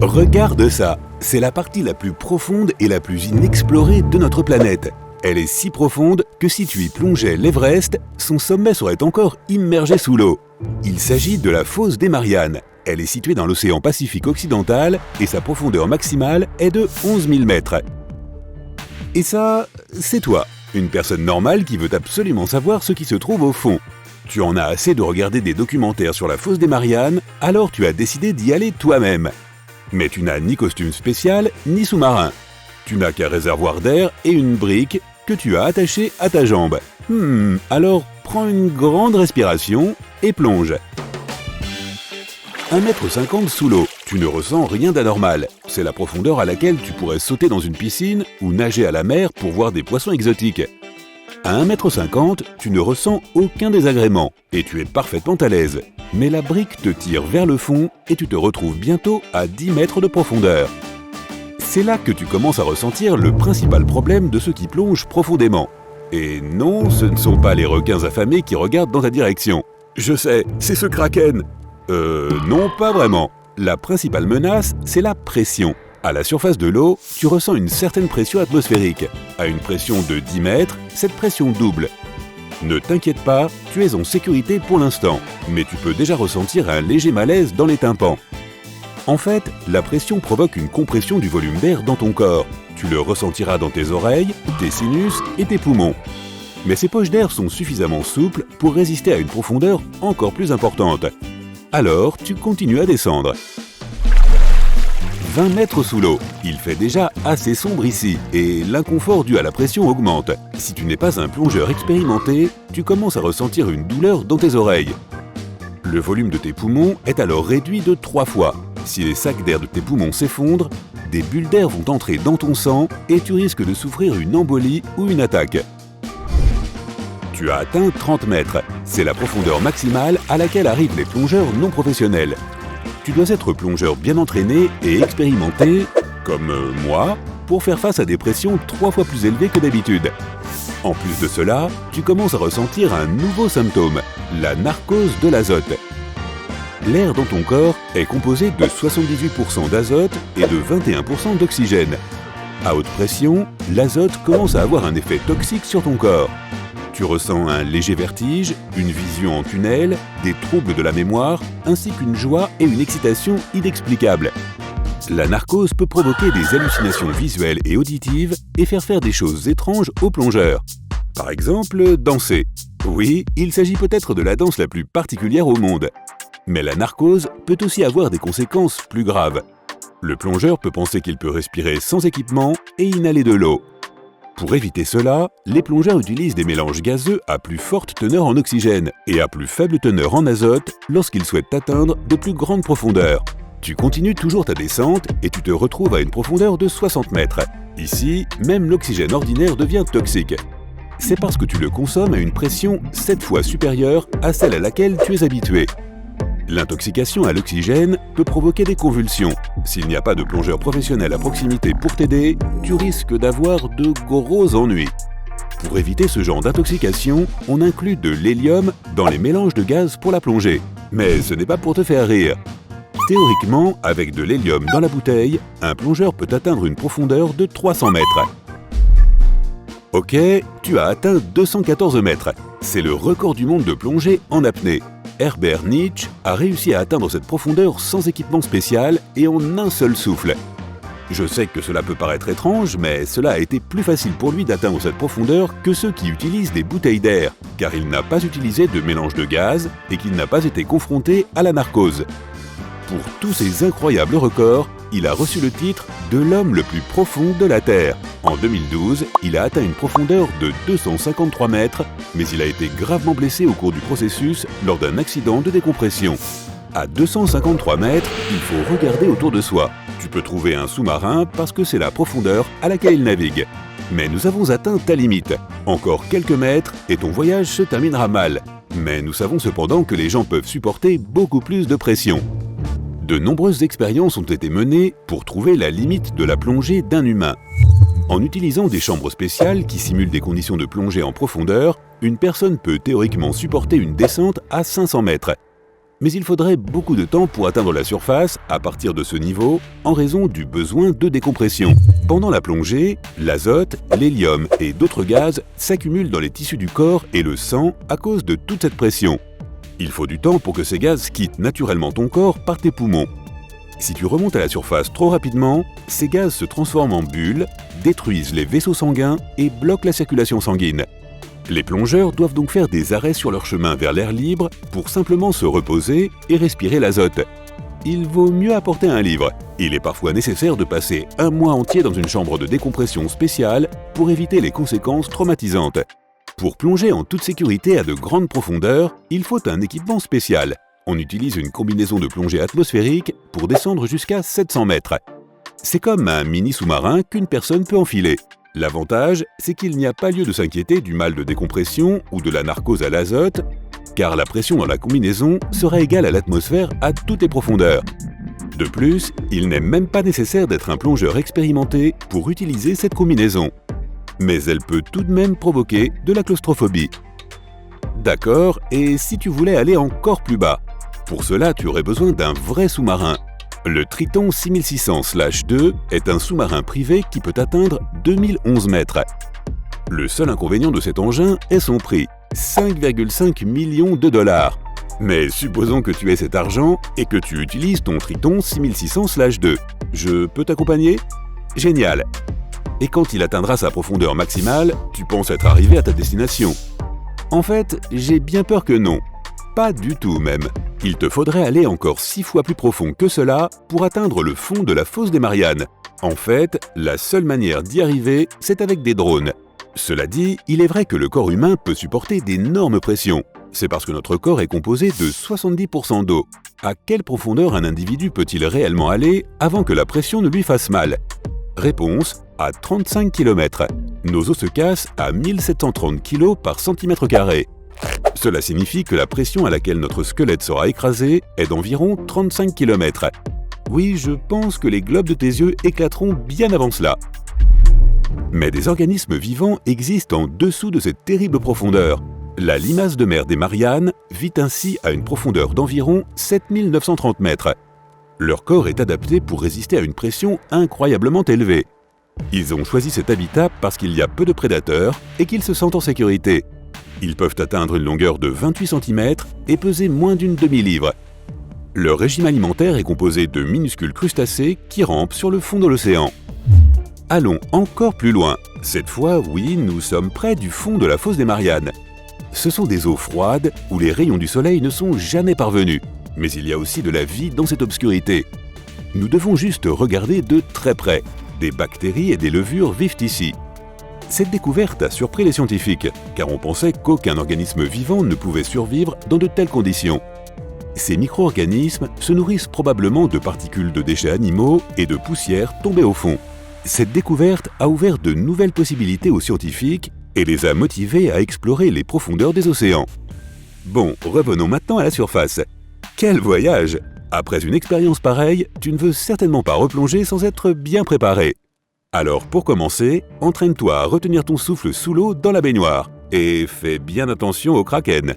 Regarde ça, c'est la partie la plus profonde et la plus inexplorée de notre planète. Elle est si profonde que si tu y plongeais l'Everest, son sommet serait encore immergé sous l'eau. Il s'agit de la fosse des Mariannes. Elle est située dans l'océan Pacifique occidental et sa profondeur maximale est de 11 000 mètres. Et ça, c'est toi, une personne normale qui veut absolument savoir ce qui se trouve au fond. Tu en as assez de regarder des documentaires sur la fosse des Mariannes, alors tu as décidé d'y aller toi-même. Mais tu n'as ni costume spécial, ni sous-marin. Tu n'as qu'un réservoir d'air et une brique que tu as attachée à ta jambe. Alors prends une grande respiration et plonge. 1,50 m sous l'eau, tu ne ressens rien d'anormal. C'est la profondeur à laquelle tu pourrais sauter dans une piscine ou nager à la mer pour voir des poissons exotiques. À 1,50 m, tu ne ressens aucun désagrément et tu es parfaitement à l'aise. Mais la brique te tire vers le fond et tu te retrouves bientôt à 10 mètres de profondeur. C'est là que tu commences à ressentir le principal problème de ceux qui plongent profondément. Et non, ce ne sont pas les requins affamés qui regardent dans ta direction. Je sais, c'est ce kraken. Non, pas vraiment. La principale menace, c'est la pression. À la surface de l'eau, tu ressens une certaine pression atmosphérique. À une pression de 10 mètres, cette pression double. Ne t'inquiète pas, tu es en sécurité pour l'instant, mais tu peux déjà ressentir un léger malaise dans les tympans. En fait, la pression provoque une compression du volume d'air dans ton corps. Tu le ressentiras dans tes oreilles, tes sinus et tes poumons. Mais ces poches d'air sont suffisamment souples pour résister à une profondeur encore plus importante. Alors, tu continues à descendre. 20 mètres sous l'eau. Il fait déjà assez sombre ici et l'inconfort dû à la pression augmente. Si tu n'es pas un plongeur expérimenté, tu commences à ressentir une douleur dans tes oreilles. Le volume de tes poumons est alors réduit de 3 fois. Si les sacs d'air de tes poumons s'effondrent, des bulles d'air vont entrer dans ton sang et tu risques de souffrir une embolie ou une attaque. Tu as atteint 30 mètres. C'est la profondeur maximale à laquelle arrivent les plongeurs non professionnels. Tu dois être plongeur bien entraîné et expérimenté, comme moi, pour faire face à des pressions 3 fois plus élevées que d'habitude. En plus de cela, tu commences à ressentir un nouveau symptôme, la narcose de l'azote. L'air dans ton corps est composé de 78% d'azote et de 21% d'oxygène. À haute pression, l'azote commence à avoir un effet toxique sur ton corps. Tu ressens un léger vertige, une vision en tunnel, des troubles de la mémoire, ainsi qu'une joie et une excitation inexplicables. La narcose peut provoquer des hallucinations visuelles et auditives et faire des choses étranges aux plongeurs. Par exemple, danser. Oui, il s'agit peut-être de la danse la plus particulière au monde. Mais la narcose peut aussi avoir des conséquences plus graves. Le plongeur peut penser qu'il peut respirer sans équipement et inhaler de l'eau. Pour éviter cela, les plongeurs utilisent des mélanges gazeux à plus forte teneur en oxygène et à plus faible teneur en azote lorsqu'ils souhaitent atteindre de plus grandes profondeurs. Tu continues toujours ta descente et tu te retrouves à une profondeur de 60 mètres. Ici, même l'oxygène ordinaire devient toxique. C'est parce que tu le consommes à une pression 7 fois supérieure à celle à laquelle tu es habitué. L'intoxication à l'oxygène peut provoquer des convulsions. S'il n'y a pas de plongeur professionnel à proximité pour t'aider, tu risques d'avoir de gros ennuis. Pour éviter ce genre d'intoxication, on inclut de l'hélium dans les mélanges de gaz pour la plongée. Mais ce n'est pas pour te faire rire. Théoriquement, avec de l'hélium dans la bouteille, un plongeur peut atteindre une profondeur de 300 mètres. Ok, tu as atteint 214 mètres. C'est le record du monde de plongée en apnée. Herbert Nietzsche a réussi à atteindre cette profondeur sans équipement spécial et en un seul souffle. Je sais que cela peut paraître étrange, mais cela a été plus facile pour lui d'atteindre cette profondeur que ceux qui utilisent des bouteilles d'air, car il n'a pas utilisé de mélange de gaz et qu'il n'a pas été confronté à la narcose. Pour tous ces incroyables records, il a reçu le titre de l'homme le plus profond de la Terre. En 2012, il a atteint une profondeur de 253 mètres, mais il a été gravement blessé au cours du processus lors d'un accident de décompression. À 253 mètres, il faut regarder autour de soi. Tu peux trouver un sous-marin parce que c'est la profondeur à laquelle il navigue. Mais nous avons atteint ta limite. Encore quelques mètres et ton voyage se terminera mal. Mais nous savons cependant que les gens peuvent supporter beaucoup plus de pression. De nombreuses expériences ont été menées pour trouver la limite de la plongée d'un humain. En utilisant des chambres spéciales qui simulent des conditions de plongée en profondeur, une personne peut théoriquement supporter une descente à 500 mètres. mais il faudrait beaucoup de temps pour atteindre la surface à partir de ce niveau en raison du besoin de décompression. Pendant la plongée, l'azote, l'hélium et d'autres gaz s'accumulent dans les tissus du corps et le sang à cause de toute cette pression. Il faut du temps pour que ces gaz quittent naturellement ton corps par tes poumons. Si tu remontes à la surface trop rapidement, ces gaz se transforment en bulles, détruisent les vaisseaux sanguins et bloquent la circulation sanguine. Les plongeurs doivent donc faire des arrêts sur leur chemin vers l'air libre pour simplement se reposer et respirer l'azote. Il vaut mieux apporter un livre. Il est parfois nécessaire de passer un mois entier dans une chambre de décompression spéciale pour éviter les conséquences traumatisantes. Pour plonger en toute sécurité à de grandes profondeurs, il faut un équipement spécial. On utilise une combinaison de plongée atmosphérique pour descendre jusqu'à 700 mètres. C'est comme un mini sous-marin qu'une personne peut enfiler. L'avantage, c'est qu'il n'y a pas lieu de s'inquiéter du mal de décompression ou de la narcose à l'azote, car la pression dans la combinaison sera égale à l'atmosphère à toutes les profondeurs. De plus, il n'est même pas nécessaire d'être un plongeur expérimenté pour utiliser cette combinaison. Mais elle peut tout de même provoquer de la claustrophobie. D'accord, et si tu voulais aller encore plus bas? Pour cela, tu aurais besoin d'un vrai sous-marin. Le Triton 6600/2 est un sous-marin privé qui peut atteindre 2011 mètres. Le seul inconvénient de cet engin est son prix, 5,5 millions de dollars. Mais supposons que tu aies cet argent et que tu utilises ton Triton 6600/2. Je peux t'accompagner? Génial! Et quand il atteindra sa profondeur maximale, tu penses être arrivé à ta destination. En fait, j'ai bien peur que non. Pas du tout même. Il te faudrait aller encore 6 fois plus profond que cela pour atteindre le fond de la fosse des Mariannes. En fait, la seule manière d'y arriver, c'est avec des drones. Cela dit, il est vrai que le corps humain peut supporter d'énormes pressions. C'est parce que notre corps est composé de 70% d'eau. À quelle profondeur un individu peut-il réellement aller avant que la pression ne lui fasse mal? Réponse, à 35 km. Nos os se cassent à 1730 kg par centimètre carré. Cela signifie que la pression à laquelle notre squelette sera écrasé est d'environ 35 km. Oui, je pense que les globes de tes yeux éclateront bien avant cela. Mais des organismes vivants existent en dessous de cette terrible profondeur. La limace de mer des Mariannes vit ainsi à une profondeur d'environ 7930 mètres. Leur corps est adapté pour résister à une pression incroyablement élevée. Ils ont choisi cet habitat parce qu'il y a peu de prédateurs et qu'ils se sentent en sécurité. Ils peuvent atteindre une longueur de 28 cm et peser moins d'une demi-livre. Leur régime alimentaire est composé de minuscules crustacés qui rampent sur le fond de l'océan. Allons encore plus loin. Cette fois, oui, nous sommes près du fond de la fosse des Mariannes. Ce sont des eaux froides où les rayons du soleil ne sont jamais parvenus. Mais il y a aussi de la vie dans cette obscurité. Nous devons juste regarder de très près. Des bactéries et des levures vivent ici. Cette découverte a surpris les scientifiques, car on pensait qu'aucun organisme vivant ne pouvait survivre dans de telles conditions. Ces micro-organismes se nourrissent probablement de particules de déchets animaux et de poussière tombées au fond. Cette découverte a ouvert de nouvelles possibilités aux scientifiques et les a motivés à explorer les profondeurs des océans. Bon, revenons maintenant à la surface. Quel voyage! Après une expérience pareille, tu ne veux certainement pas replonger sans être bien préparé. Alors pour commencer, entraîne-toi à retenir ton souffle sous l'eau dans la baignoire et fais bien attention aux kraken.